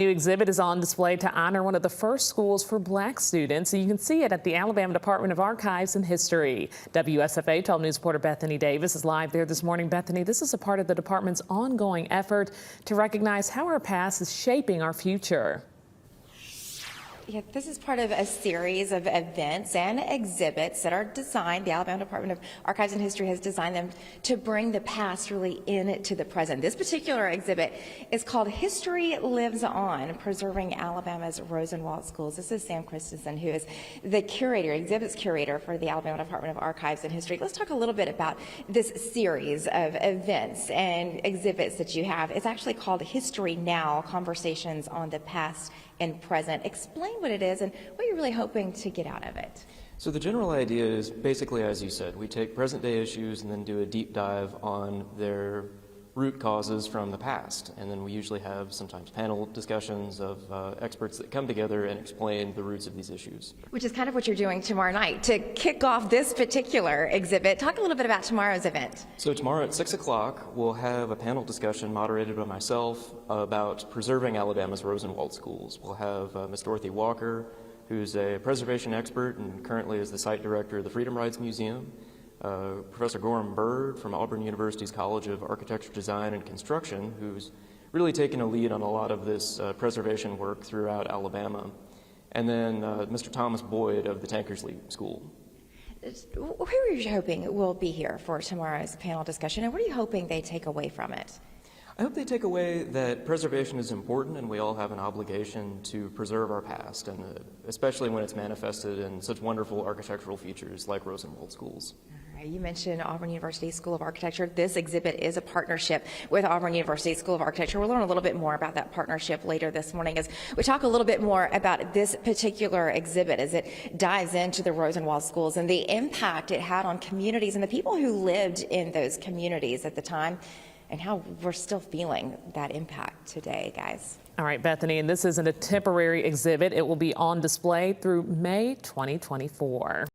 New exhibit is on display to honor one of the first schools for Black students. You can see it at the Alabama Department of Archives and History. WSFA 12 News reporter Bethany Davis is live there this morning. Bethany, this is a part of the department's ongoing effort to recognize how our past is shaping our future. Yeah, this is part of a series of events and exhibits that are designed. The Alabama Department of Archives and History has designed them to bring the past really into the present. This particular exhibit is called History Lives On, Preserving Alabama's Rosenwald Schools. This is Sam Christensen, who is the curator, exhibits curator for the Alabama Department of Archives and History. Let's talk a little bit about this series of events and exhibits that you have. It's actually called History Now, Conversations on the Past and Present. Explain what it is and what you're really hoping to get out of it. So the general idea is basically, as you said, we take present day issues and then do a deep dive on their root causes from the past. And then we usually have sometimes panel discussions of experts that come together and explain the roots of these issues. Which is kind of what you're doing tomorrow night to kick off this particular exhibit. Talk a little bit about tomorrow's event. So tomorrow at 6 o'clock, we'll have a panel discussion moderated by myself about preserving Alabama's Rosenwald Schools. We'll have Ms. Dorothy Walker, who's a preservation expert and currently is the site director of the Freedom Rides Museum. Professor Gorham Bird from Auburn University's College of Architecture, Design, and Construction, who's really taken a lead on a lot of this preservation work throughout Alabama. And then Mr. Thomas Boyd of the Tankersley School. Who are you hoping will be here for tomorrow's panel discussion, and what are you hoping they take away from it? I hope they take away that preservation is important and we all have an obligation to preserve our past, and especially when it's manifested in such wonderful architectural features like Rosenwald Schools. All right, you mentioned Auburn University School of Architecture. This exhibit is a partnership with Auburn University School of Architecture. We'll learn a little bit more about that partnership later this morning as we talk a little bit more about this particular exhibit as it dives into the Rosenwald Schools and the impact it had on communities and the people who lived in those communities at the time, and how we're still feeling that impact today, guys. All right, Bethany, and this isn't a temporary exhibit. It will be on display through May 2024.